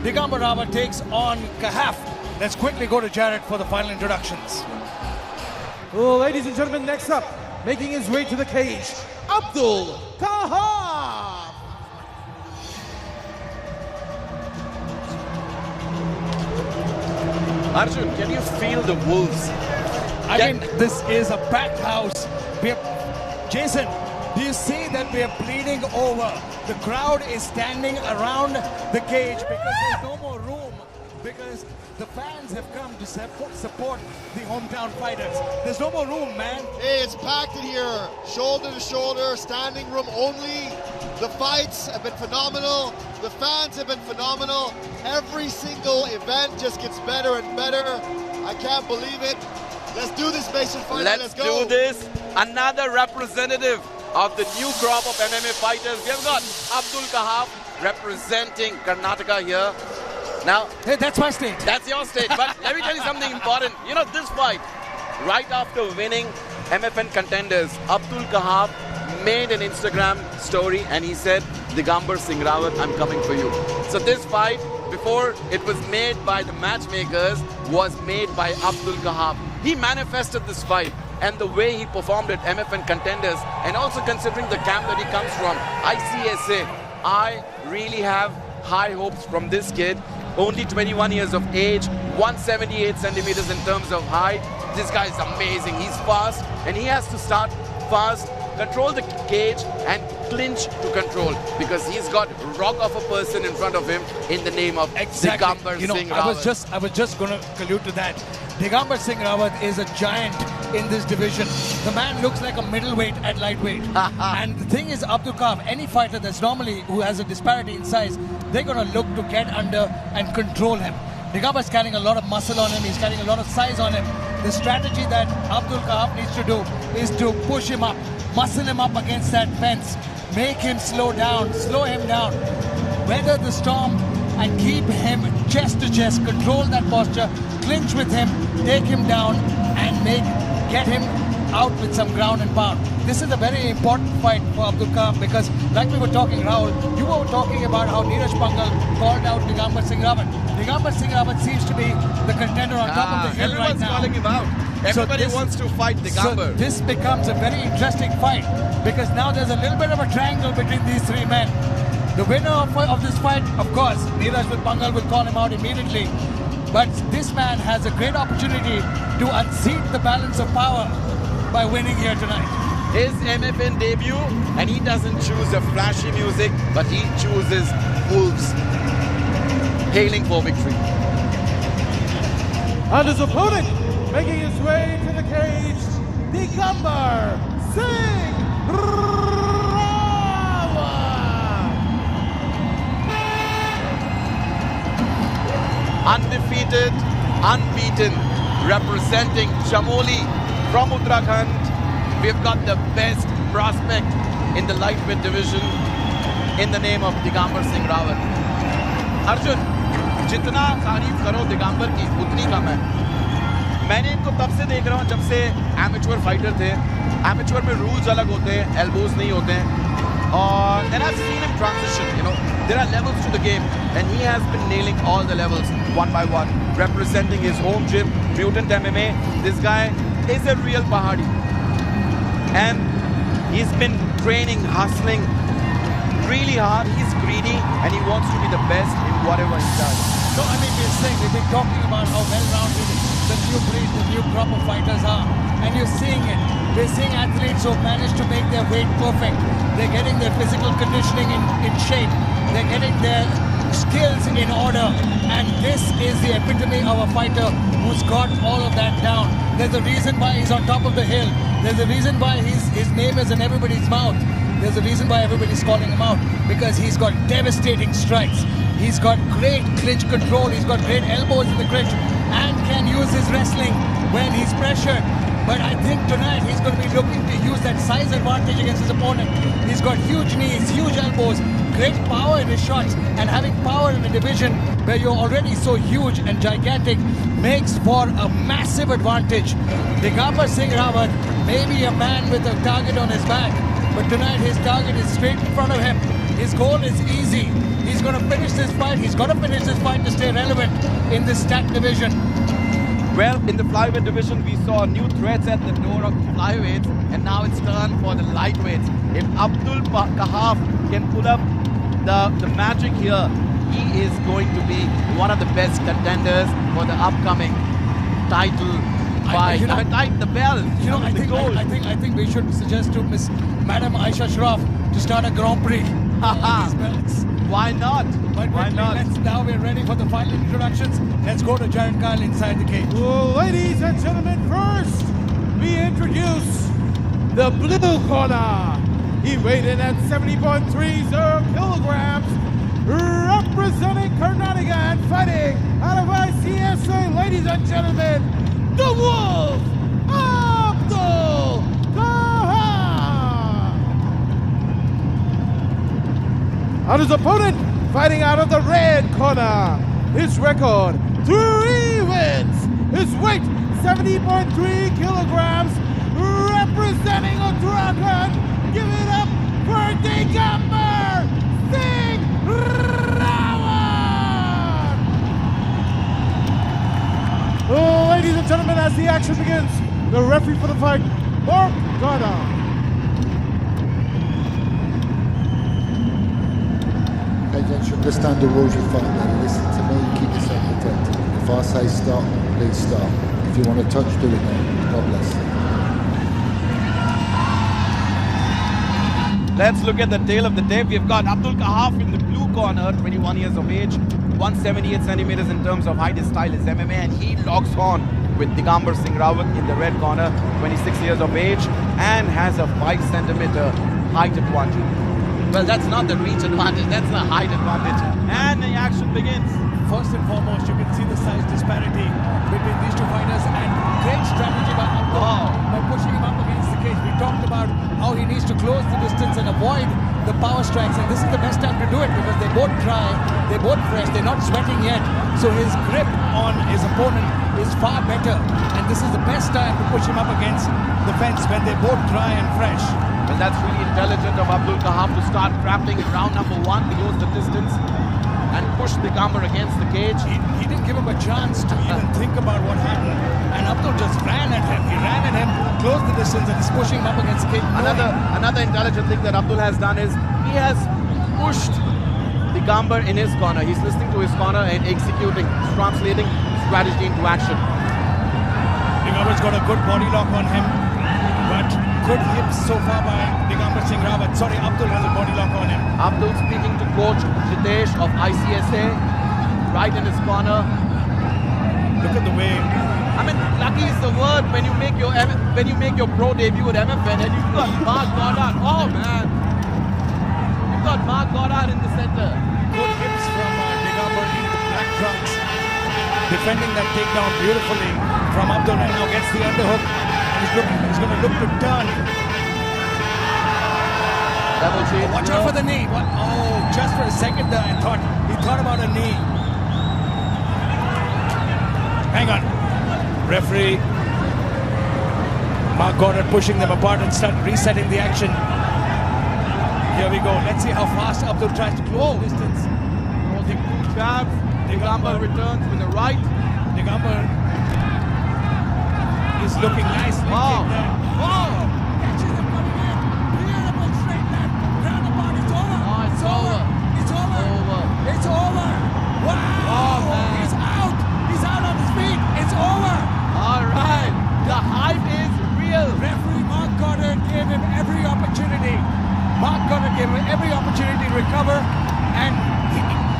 Digambar Rawat takes on Kahaf. Let's quickly go to Jared for the final introductions. Well, ladies and gentlemen, next up, making his way to the cage, Abdul Kahaf. Arjun, can you feel the wolves? Again, this is a packed house. Jason, do you see that we are bleeding over? The crowd is standing around the cage because there's no more room, because the fans have come to support the hometown fighters. There's no more room, man. Hey, it's packed in here, shoulder to shoulder, standing room only. The fights have been phenomenal. The fans have been phenomenal. Every single event just gets better and better. I can't believe it. Let's do this, Mason Fighter. Let's go. do this. Another representative of the new crop of MMA fighters. We have got Abdul Kahaf representing Karnataka here. Now, hey, that's my state. That's your state. But let me tell you something important. You know, this fight, right after winning MFN Contenders, Abdul Kahaf made an Instagram story and he said, Digambar Singh Rawat, I'm coming for you. So this fight, before it was made by the matchmakers, was made by Abdul Kahaf. He manifested this fight, and the way he performed at MFN Contenders, and also considering the camp that he comes from, ICSA, I really have high hopes from this kid. Only 21 years of age, 178 centimeters in terms of height. This guy is amazing. He's fast, and he has to start fast, control the cage, and clinch to control, because he's got rock of a person in front of him in the name of Digambar Singh Rawat. I was just going to collude to that. Digambar Singh Rawat is a giant in this division. The man looks like a middleweight at lightweight. And the thing is, Abdul Kahaf, any fighter that's normally who has a disparity in size, they're going to look to get under and control him. Digambar's carrying a lot of muscle on him. He's carrying a lot of size on him. The strategy that Abdul Kahaf needs to do is to push him up, muscle him up against that fence, make him slow him down, weather the storm, and keep him chest to chest, control that posture, clinch with him, take him down, and get him out with some ground and pound. This is a very important fight for Abdul Kahaf, because like we were talking, Rahul, you were talking about how Neeraj Pangal called out Digambar Singh Rawat. Digambar Singh Rawat seems to be the contender on top of the hill right now. Everyone's calling him out. Everybody wants to fight Digambar. So this becomes a very interesting fight, because now there's a little bit of a triangle between these three men. The winner of this fight, of course, Neeraj Pangal will call him out immediately. But this man has a great opportunity to unseat the balance of power by winning here tonight. His MFN debut, and he doesn't choose the flashy music, but he chooses wolves, hailing for victory. And his opponent, making his way to the cage, Digambar Singh Rawat. Undefeated, unbeaten, representing Chamoli from Uttarakhand. We've got the best prospect in the lightweight division in the name of Digambar Singh Rawat. Arjun, जितना तारीफ करो दिगंबर की उतनी कम है. मैंने इनको तब से देख रहा हूँ जब से एमेच्योर फाइटर थे. एमेच्योर में रूल्स अलग होते हैं, एल्बोज नहीं होते हैं. और then I've seen him transition, you know. There are levels to the game, and he has been nailing all the levels one by one, representing his home gym, Mutant MMA. This guy is a real Pahadi. And he's been training, hustling really hard. He's greedy, and he wants to be the best in whatever he does. So, I mean, we've been talking about how well-rounded the new breed, the new crop of fighters are. And you're seeing it. We're seeing athletes who've managed to make their weight perfect. They're getting their physical conditioning in shape. They're getting their skills in order. And this is the epitome of a fighter who's got all of that down. There's a reason why he's on top of the hill. There's a reason why his name is in everybody's mouth. There's a reason why everybody's calling him out. Because he's got devastating strikes. He's got great clinch control. He's got great elbows in the clinch. And can use his wrestling when he's pressured. But I think tonight he's going to be looking to use that size advantage against his opponent. He's got huge knees, huge elbows, great power in his shots. And having power in a division where you're already so huge and gigantic makes for a massive advantage. Digambar Singh Rawat may be a man with a target on his back, But tonight his target is straight in front of him. His goal is easy. He's going to finish this fight. He's got to finish this fight to stay relevant in this stacked division. Well, in the flyweight division, we saw new threats at the door of flyweights, and now it's turn for the lightweights. If Abdul Kahaf can pull up the magic here, he is going to be one of the best contenders for the upcoming title fight. The belt. You know, I think we should suggest to Miss Madam Aisha Sharaf to start a Grand Prix. These belts. Why not? But Why not? Now we're ready for the final introductions. Let's go to Jared Kyle inside the cage. Well, ladies and gentlemen, first we introduce the blue corner. He weighed in at 70.30 kilograms, representing Karnataka and fighting out of ICSA. Ladies and gentlemen, the Wolf, Abdul Kahaf. And his opponent, fighting out of the red corner, his record, 3 wins. His weight, 70.3 kilograms, representing Uttarakhand. Give it up for Digambar Singh Rawat! Oh, ladies and gentlemen, as the action begins, the referee for the fight, Mark Gada. Agents, you understand the rules you fight then. Listen to me, keep yourself protected. If I say stop, please stop. If you want to touch, do it now. God bless. Let's look at the tail of the tape. We've got Abdul Kahaf in the blue corner, 21 years of age, 178 centimeters in terms of height. His style is MMA, and he locks on with Digambar Singh Rawat in the red corner, 26 years of age, and has a 5 centimeter height advantage. Well, that's not the reach advantage, that's the height advantage. And the action begins. First and foremost, you can see the size disparity between these two fighters, and great strategy by Abdul by pushing him up against the cage. We talked about how he needs to close the distance and avoid the power strikes, and this is the best time to do it because they both try, they're both fresh, they're not sweating yet. So his grip on his opponent is far better, and this is the best time to push him up against the fence when they're both dry and fresh. Well, that's really intelligent of Abdul Kahaf to start crafting in round number 1, close the distance, and push Digambar against the cage. He didn't give him a chance to even think about what happened, and Abdul just ran at him. He ran at him, closed the distance, and is pushing him up against the cage. Another intelligent thing that Abdul has done is he has pushed Digambar in his corner. He's listening to his corner and executing, translating strategy into action. Digambar's got a good body lock on him, but good hips so far by Digambar Singh Rawat. Sorry, Abdul has a body lock on him. Abdul speaking to coach Jitesh of ICSA, right in his corner. Look at the way. I mean, lucky is the word when you make your pro debut at MFN, and you've got Mark Goddard. Oh man, you've got Mark Goddard in the center. Good hips from Digambar in the black trunks, defending that takedown beautifully from Abdul, and now gets the underhook. He's going to look to turn. Double change. Watch out for the knee. What? Oh, just for a second there, he thought about a knee. Hang on. Referee Mark Goddard pushing them apart and start resetting the action. Here we go. Let's see how fast Abdul tries to close the distance. Causing 2 jabs. Digambar returns with a right. Digambar is looking nicely. Wow. Wow. Catches him coming in. Beautiful straight left. Roundabout. It's over. Oh, it's over. It's over. Over. It's over. Wow. Oh, man. He's out. He's out on his feet. It's over. All right. The hype is real. Referee Mark Goddard gave him every opportunity. Mark Goddard gave him every opportunity to recover, and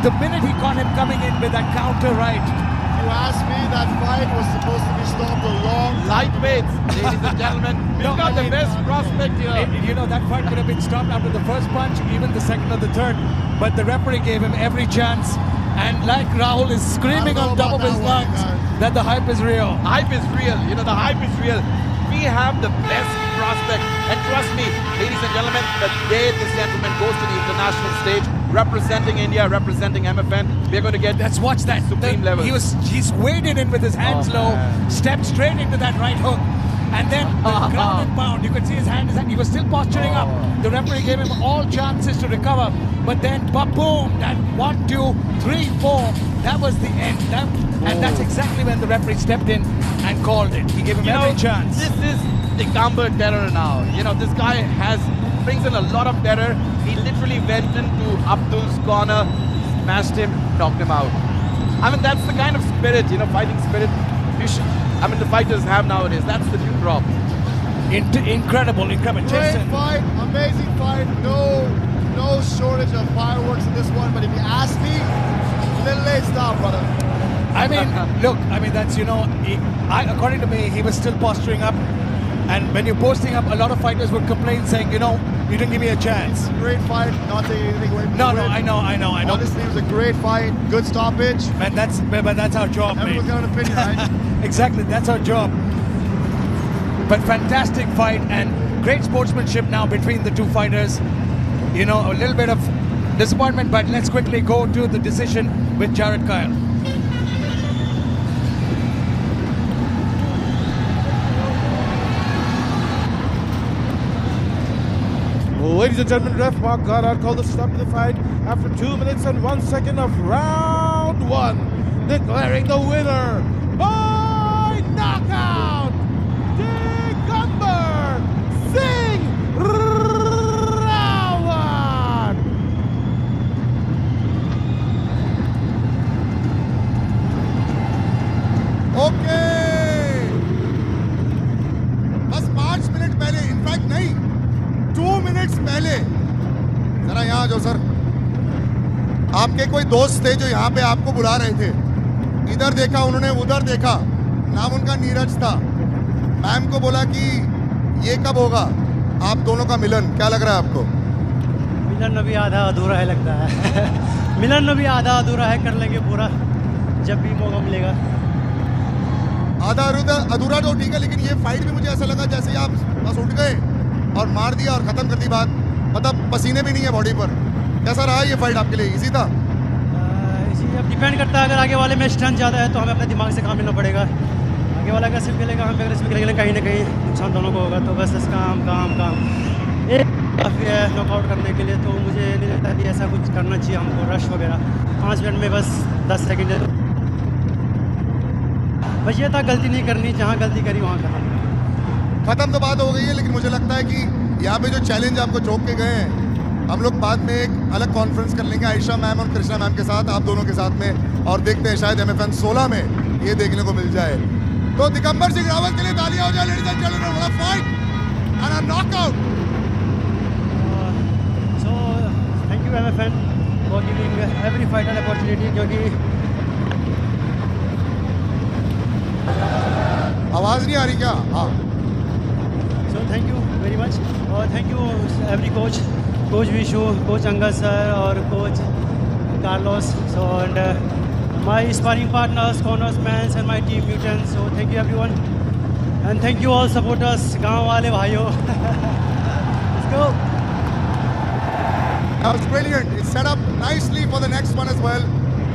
the minute he caught him coming in with that counter right. If you ask me, that fight was supposed to be stopped a long time. Lightweights, ladies and gentlemen. We've got the best prospect here. You know, that fight could have been stopped after the first punch, even the second or the third, but the referee gave him every chance. And like Rahul is screaming on top of his lungs that the hype is real. Hype is real. You know, the hype is real. We have the best prospect. And trust me, ladies and gentlemen, the day this gentleman goes to the international stage, representing India, representing MFN, we're going to get Let's watch that. supreme level. He's waded in with his hands low, man. stepped straight into that right hook. And then the ground and pound, you could see his hand, he was still posturing up. The referee gave him all chances to recover. But then, boom, that 1, 2, 3, 4, that was the end. And that's exactly when the referee stepped in and called it. He gave him every chance. This is Digambar terror now. This guy brings in a lot of terror. He literally went into Abdul's corner, smashed him, knocked him out. I mean, that's the kind of spirit, fighting spirit the fighters have nowadays. That's the new crop. Incredible. Great Jason. fight, amazing fight. No shortage of fireworks in this one. But if you ask me, a little late stop, brother. I mean, look, that's, according to me, he was still posturing up. And when you're posting up, a lot of fighters would complain saying, you didn't give me a chance. Great fight, not taking anything away from No, the win. I know. Honestly, it was a great fight, good stoppage. But that's our job, mate. Everyone's got an opinion, right? Exactly, that's our job. But fantastic fight and great sportsmanship now between the two fighters. A little bit of disappointment, but let's quickly go to the decision with Jared Kyle. Ladies and gentlemen, ref Mark Goddard called the stop to the fight after 2 minutes and 1 second of round 1, declaring the winner by knockout, Digambar Singh Rawat. Okay. बस 5 minute पहले, in fact नहीं, 2 minutes पहले, जरा यहाँ जो sir, आपके कोई दोस्त थे जो यहाँ पे आपको बुला रहे थे. इधर देखा उन्होंने, उधर देखा. नाम उनका नीरज था. मैम को बोला कि ये कब होगा आप दोनों का मिलन. क्या लग रहा है आपको? मिलन अभी आधा अधूरा है लगता है. मिलन अभी आधा अधूरा है, कर लेंगे पूरा जब भी मौका मिलेगा. आधा अधूरा तो ठीक है, लेकिन ये फाइट भी मुझे ऐसा लगा जैसे आप बस उठ गए और मार दिया और खत्म कर दी बात. मतलब पसीने भी नहीं है बॉडी पर. कैसा रहा ये फाइट आपके लिए? इजी था? इसी अब डिपेंड करता है. अगर आगे वाले में स्ट्रेंथ ज़्यादा है तो हमें अपने दिमाग से काम लेना पड़ेगा. आगे वाला अग्रेसिव खेलेगा, हम अग्रेसिव खेलेंगे, कहीं ना कहीं नुकसान दोनों को होगा. तो बस काम. एक काफ़ी है नॉकआउट करने के लिए. तो मुझे नहीं लगता कि ऐसा कुछ करना चाहिए हमको, रश वगैरह. 5 मिनट में बस 10 सेकेंड. बस ये था, गलती नहीं करनी, जहाँ गलती करी वहाँ खत्म तो बात हो गई है. लेकिन मुझे लगता है कि यहाँ पे जो चैलेंज आपको झोंक के गए हैं, हम लोग बाद में एक अलग कॉन्फ्रेंस कर लेंगे आयशा मैम और कृष्णा मैम के साथ, आप दोनों के साथ में, और देखते हैं शायद MFN 16 में ये देखने को मिल जाए. तो दिगंबर सिंह रावत के लिए तालियां हो जाए. Ladies and gentleman, what a fight and a knockout. So thank you MFN for giving every fighter opportunity. क्योंकि आवाज नहीं आ रही क्या? हाँ. So thank you very much और thank you every coach Vishu, coach Angad sir और coach Carlos. So and my sparring partners, Connors Mans and my team Mutants. So thank you everyone and thank you all supporters, गांव वाले भाइयों. Let's go. That was brilliant. It's set up nicely for the next one as well.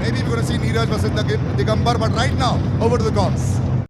Maybe we're going to see Neeraj versus Digambar, but right now, over to the courts.